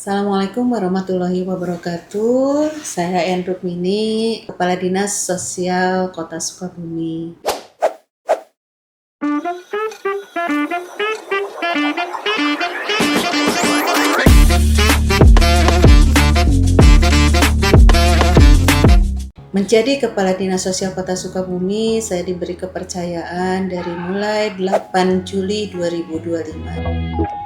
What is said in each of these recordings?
Assalamualaikum warahmatullahi wabarakatuh. Saya N. Rukmini, Kepala Dinas Sosial Kota Sukabumi. Menjadi Kepala Dinas Sosial Kota Sukabumi, saya diberi kepercayaan dari mulai 8 Juli 2025.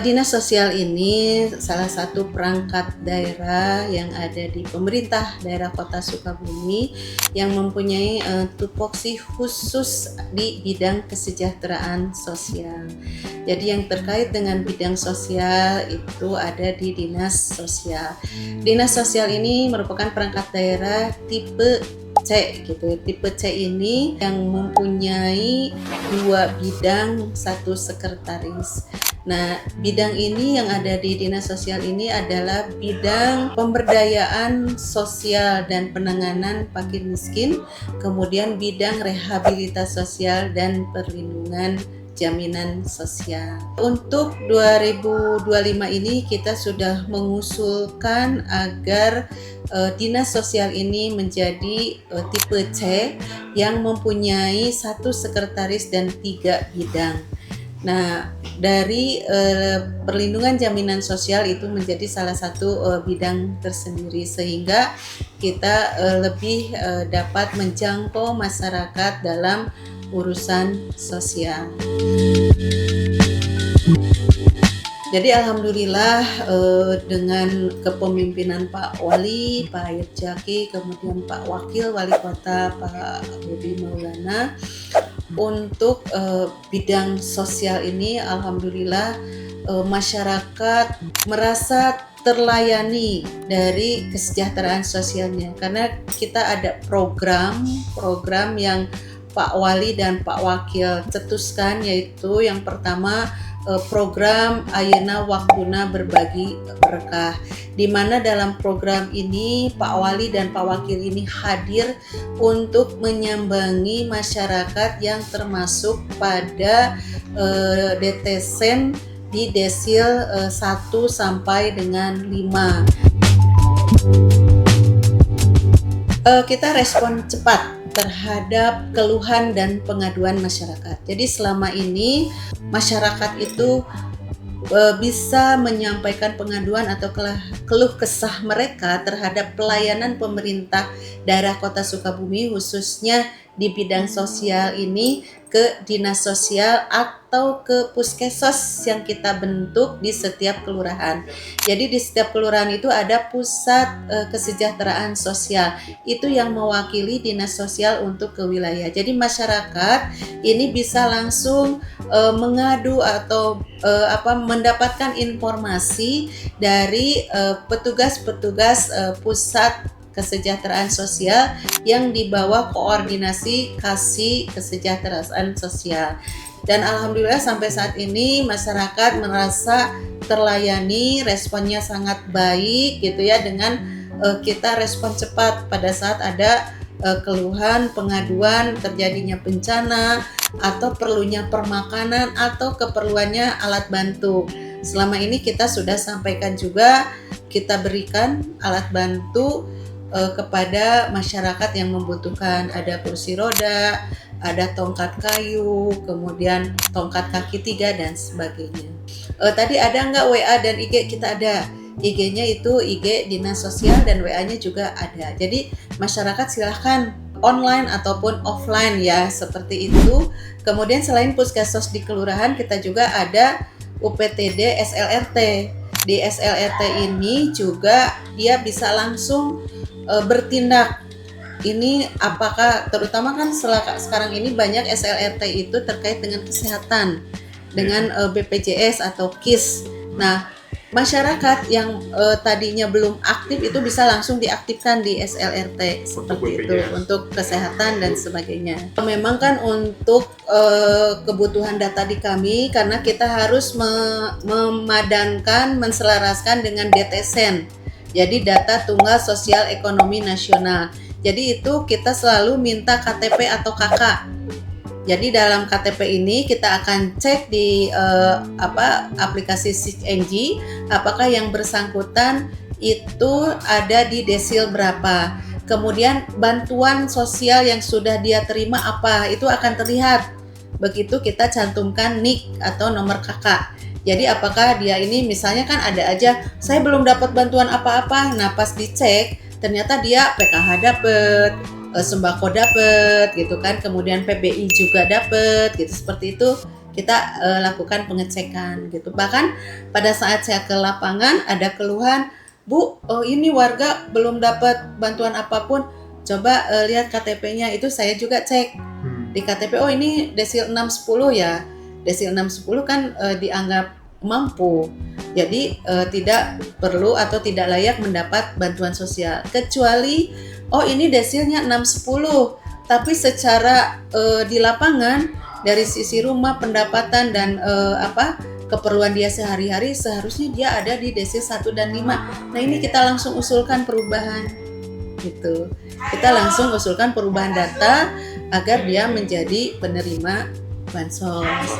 Dinas sosial ini salah satu perangkat daerah yang ada di pemerintah daerah Kota Sukabumi yang mempunyai tupoksi khusus di bidang kesejahteraan sosial. Jadi yang terkait dengan bidang sosial itu ada di Dinas Sosial. Dinas Sosial ini merupakan perangkat daerah tipe C gitu. Tipe C ini yang mempunyai 2 bidang, 1 sekretaris. Nah, bidang ini yang ada di Dinas Sosial ini adalah bidang pemberdayaan sosial dan penanganan fakir miskin, kemudian bidang rehabilitasi sosial dan perlindungan jaminan sosial. Untuk 2025 ini kita sudah mengusulkan agar Dinas Sosial ini menjadi tipe C yang mempunyai 1 sekretaris dan 3 bidang. Nah, dari perlindungan jaminan sosial itu menjadi salah satu bidang tersendiri sehingga kita lebih dapat menjangkau masyarakat dalam urusan sosial. Jadi alhamdulillah dengan kepemimpinan Pak Wali, Pak Ayat Jaki, kemudian Pak Wakil Wali Kota Pak Budi Maulana, untuk bidang sosial ini alhamdulillah masyarakat merasa terlayani dari kesejahteraan sosialnya karena kita ada program yang Pak Wali dan Pak Wakil cetuskan, yaitu yang pertama program Ayeuna Waktuna Berbagi Berkah, di mana dalam program ini Pak Wali dan Pak Wakil ini hadir untuk menyambangi masyarakat yang termasuk pada DTSen di desil 1 sampai dengan 5. Kita respon cepat terhadap keluhan dan pengaduan masyarakat. Jadi selama ini masyarakat itu bisa menyampaikan pengaduan atau keluh kesah mereka terhadap pelayanan pemerintah daerah Kota Sukabumi, khususnya di bidang sosial ini, ke dinas sosial atau ke puskesmas yang kita bentuk di setiap kelurahan. Jadi di setiap kelurahan itu ada pusat kesejahteraan sosial, itu yang mewakili dinas sosial untuk ke wilayah. Jadi masyarakat ini bisa langsung mengadu atau mendapatkan informasi dari petugas-petugas pusat kesejahteraan sosial yang di bawah koordinasi Kasih Kesejahteraan Sosial. Dan alhamdulillah sampai saat ini masyarakat merasa terlayani, responnya sangat baik gitu ya, dengan kita respon cepat pada saat ada keluhan, pengaduan terjadinya bencana atau perlunya permakanan atau keperluannya alat bantu. Selama ini kita sudah sampaikan juga, kita berikan alat bantu kepada masyarakat yang membutuhkan. Ada kursi roda, ada tongkat kayu, kemudian tongkat kaki 3 dan sebagainya. Tadi ada nggak WA dan IG? Kita ada. IG-nya itu IG Dinas Sosial dan WA-nya juga ada. Jadi masyarakat silahkan online ataupun offline ya, seperti itu. Kemudian selain puskesmas di kelurahan, kita juga ada UPTD SLRT. Di SLRT ini juga dia bisa langsung bertindak. Ini apakah terutama kan sekarang ini banyak SLRT itu terkait dengan kesehatan, dengan BPJS atau KIS. Nah, masyarakat yang tadinya belum aktif itu bisa langsung diaktifkan di SLRT seperti itu untuk kesehatan dan sebagainya. Memang kan untuk kebutuhan data di kami, karena kita harus memadankan, menselaraskan dengan DTSen. Jadi data tunggal sosial ekonomi nasional. Jadi itu kita selalu minta KTP atau KK. Jadi dalam KTP ini kita akan cek di aplikasi SIKNG apakah yang bersangkutan itu ada di desil berapa. Kemudian bantuan sosial yang sudah dia terima apa, itu akan terlihat begitu kita cantumkan NIK atau nomor kakak. Jadi apakah dia ini misalnya kan ada aja saya belum dapat bantuan apa-apa. Nah pas dicek ternyata dia PKH dapet, sembako dapet gitu kan, kemudian PBI juga dapet gitu, seperti itu kita lakukan pengecekan gitu. Bahkan pada saat saya ke lapangan ada keluhan, Bu, ini warga belum dapat bantuan apapun, coba lihat KTP-nya. Itu saya juga cek di KTP, oh ini desil 610 ya, desil 610 kan dianggap mampu, jadi tidak perlu atau tidak layak mendapat bantuan sosial, kecuali oh ini desilnya 610 tapi secara di lapangan dari sisi rumah, pendapatan dan keperluan dia sehari-hari seharusnya dia ada di desil 1 dan 5. Nah ini kita langsung usulkan perubahan gitu, kita langsung usulkan perubahan data agar dia menjadi penerima bansos.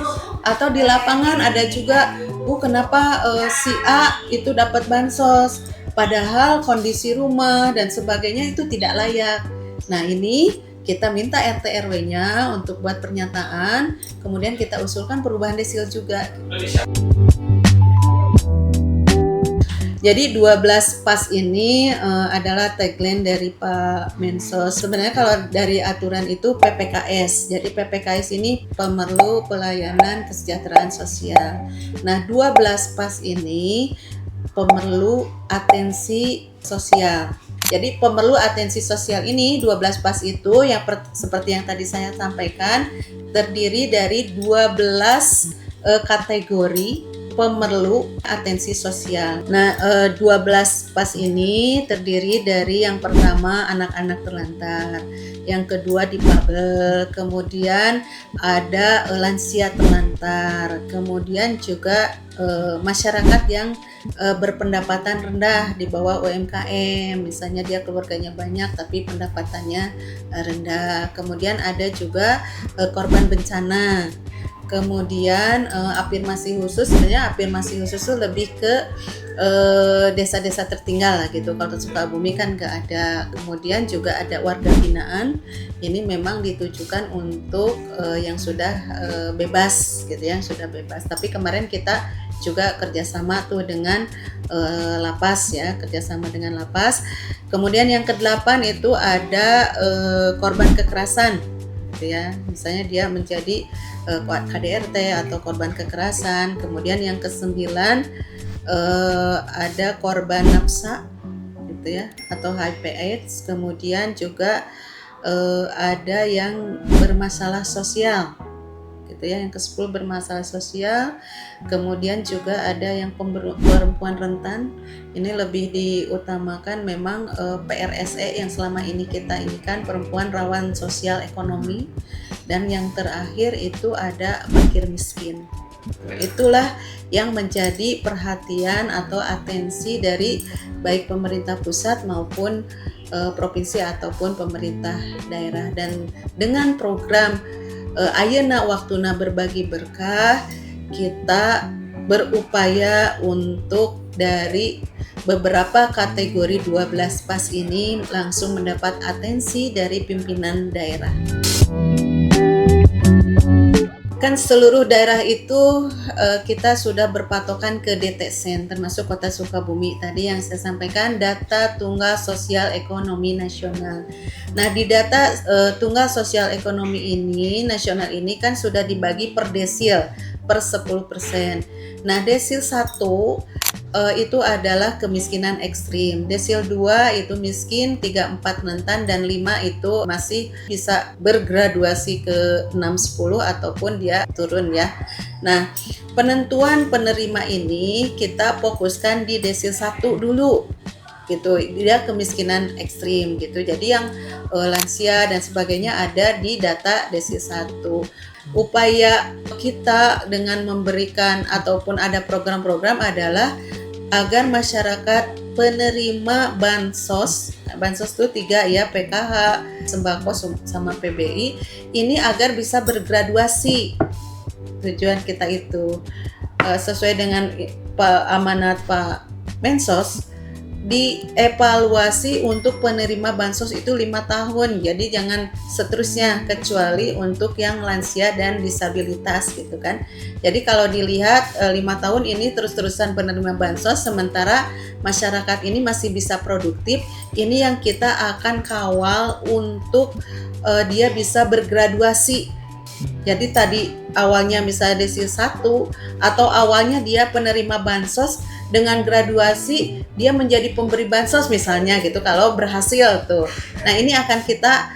Atau di lapangan ada juga, Bu kenapa si A itu dapat bansos padahal kondisi rumah dan sebagainya itu tidak layak. Nah ini kita minta RT RW-nya untuk buat pernyataan, kemudian kita usulkan perubahan desil juga. Jadi 12 pas ini adalah tagline dari Pak Mensos. Sebenarnya kalau dari aturan itu PPKS. Jadi PPKS ini pemerlu pelayanan kesejahteraan sosial. Nah 12 pas ini pemerlu atensi sosial. Jadi pemerlu atensi sosial ini 12 pas itu yang seperti yang tadi saya sampaikan terdiri dari 12 kategori pemerlu atensi sosial. Nah, 12 pas ini terdiri dari yang pertama anak-anak terlantar, yang kedua difabel, kemudian ada lansia terlantar, kemudian juga masyarakat yang berpendapatan rendah di bawah UMKM, misalnya dia keluarganya banyak tapi pendapatannya rendah. Kemudian ada juga korban bencana. Kemudian afirmasi khusus, sebenarnya afirmasi khusus itu lebih ke desa-desa tertinggal lah gitu. Kalau Sukabumi kan nggak ada. Kemudian juga ada warga binaan. Ini memang ditujukan untuk yang sudah bebas gitu ya, yang sudah bebas. Tapi kemarin kita juga kerjasama tuh dengan lapas ya, kerjasama dengan lapas. Kemudian yang ke-8 itu ada korban kekerasan gitu ya. Misalnya dia menjadi KDRT atau korban kekerasan. Kemudian yang ke-9 ada korban nafsa gitu ya, atau HIV/AIDS. Kemudian juga ada yang bermasalah sosial gitu ya, yang ke-10 bermasalah sosial. Kemudian juga ada yang perempuan rentan. Ini lebih diutamakan memang PRSE yang selama ini kita inikan, perempuan rawan sosial ekonomi. Dan yang terakhir itu ada fakir miskin. Itulah yang menjadi perhatian atau atensi dari baik pemerintah pusat maupun provinsi ataupun pemerintah daerah. Dan dengan program Ayeuna Waktuna Berbagi Berkah, kita berupaya untuk dari beberapa kategori 12 pas ini langsung mendapat atensi dari pimpinan daerah. Kan seluruh daerah itu kita sudah berpatokan ke DTSen, termasuk Kota Sukabumi tadi yang saya sampaikan, data tunggal sosial ekonomi nasional. Nah di data tunggal sosial ekonomi ini nasional ini kan sudah dibagi per desil per 10%. Nah desil 1 itu adalah kemiskinan ekstrim. Desil 2 itu miskin, 3, 4 rentan, dan 5 itu masih bisa bergraduasi ke 6, 10 ataupun dia turun ya. Nah, penentuan penerima ini kita fokuskan di desil 1 dulu. Gitu, dia kemiskinan ekstrim gitu. Jadi yang lansia dan sebagainya ada di data desil 1. Upaya kita dengan memberikan ataupun ada program-program adalah agar masyarakat penerima bansos, bansos tuh 3 ya, PKH, sembako sama PBI. Ini agar bisa bergraduasi. Tujuan kita itu sesuai dengan amanat Pak Mensos, dievaluasi untuk penerima bansos itu 5 tahun. Jadi jangan seterusnya, kecuali untuk yang lansia dan disabilitas gitu kan. Jadi kalau dilihat 5 tahun ini terus-terusan penerima bansos, sementara masyarakat ini masih bisa produktif, ini yang kita akan kawal untuk dia bisa bergraduasi. Jadi tadi awalnya misalnya DESI 1 atau awalnya dia penerima bansos, dengan graduasi dia menjadi pemberi bansos misalnya gitu, kalau berhasil tuh. Nah ini akan kita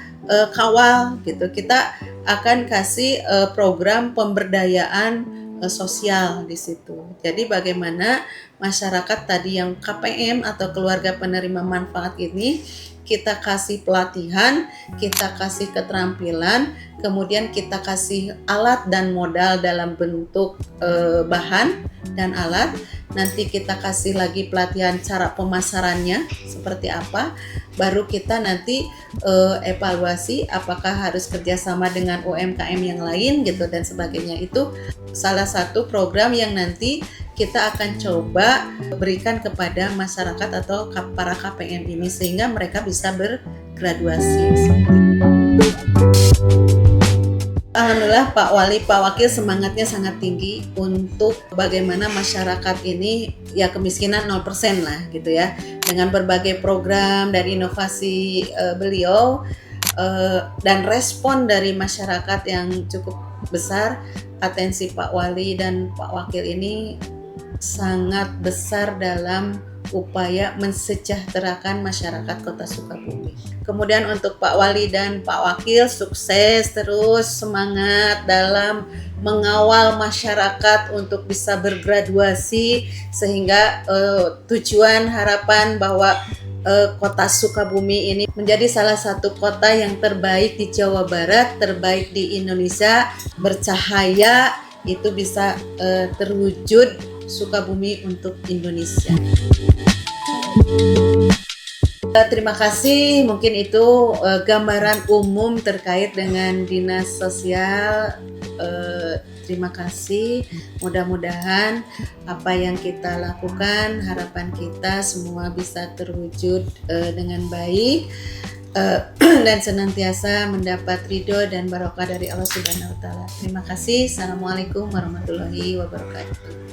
kawal gitu, kita akan kasih program pemberdayaan sosial di situ. Jadi bagaimana masyarakat tadi yang KPM atau keluarga penerima manfaat ini, kita kasih pelatihan, kita kasih keterampilan, kemudian kita kasih alat dan modal dalam bentuk bahan dan alat. Nanti kita kasih lagi pelatihan cara pemasarannya seperti apa. Baru kita nanti evaluasi apakah harus kerjasama dengan UMKM yang lain gitu dan sebagainya. Itu salah satu program yang nanti kita akan coba berikan kepada masyarakat atau para KPM ini sehingga mereka bisa bergraduasi. Alhamdulillah Pak Wali, Pak Wakil semangatnya sangat tinggi untuk bagaimana masyarakat ini ya kemiskinan 0% lah gitu ya. Dengan berbagai program dan inovasi beliau dan respon dari masyarakat yang cukup besar, atensi Pak Wali dan Pak Wakil ini sangat besar dalam upaya mensejahterakan masyarakat Kota Sukabumi. Kemudian untuk Pak Wali dan Pak Wakil, sukses terus, semangat dalam mengawal masyarakat untuk bisa bergraduasi sehingga tujuan harapan bahwa Kota Sukabumi ini menjadi salah satu kota yang terbaik di Jawa Barat, terbaik di Indonesia, bercahaya, itu bisa terwujud Sukabumi untuk Indonesia. Terima kasih, mungkin itu gambaran umum terkait dengan dinas sosial. Terima kasih, mudah-mudahan apa yang kita lakukan, harapan kita semua bisa terwujud dengan baik dan senantiasa mendapat ridho dan barokah dari Allah Subhanahu wa Ta'ala. Terima kasih. Assalamualaikum warahmatullahi wabarakatuh.